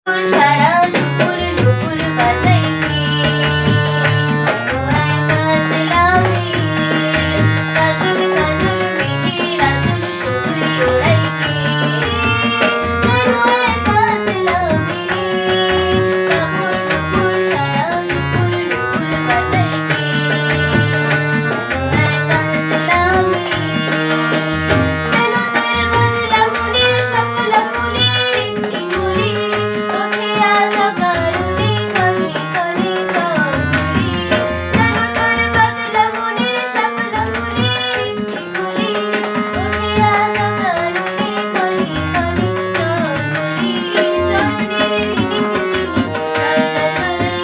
সারা দুপুর নুপুর বাজাইতে ছিলামি কাজল কাজল মেঘে রাজল শুধুই ওড়াইতে একা ছিলামি কাপড় নুপুর সারা দুপুর নুপুর বাজাইতে একা ছিলামি যেন তার বদলা মনের স্বপ্ন ফুলের একটি কুড়ি ওঠে আজ অকারণে ক্ষণে ক্ষণে ঝড়ঝড়ি যেন তার বদলা মনের স্বপ্ন ফুলের একটি কুড়ি ওঠে আজ অকারণে ক্ষণে ক্ষণে ঝড়ঝড়ি চরণের রিনিক ঝিনি কান্না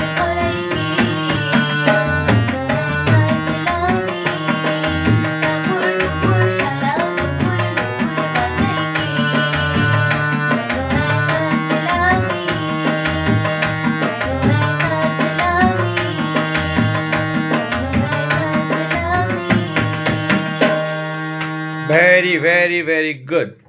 ঝরাইতে যেন একা ছিলামি কাপড় নুপুর সারা দুপুর নুপুর Very, very, very good.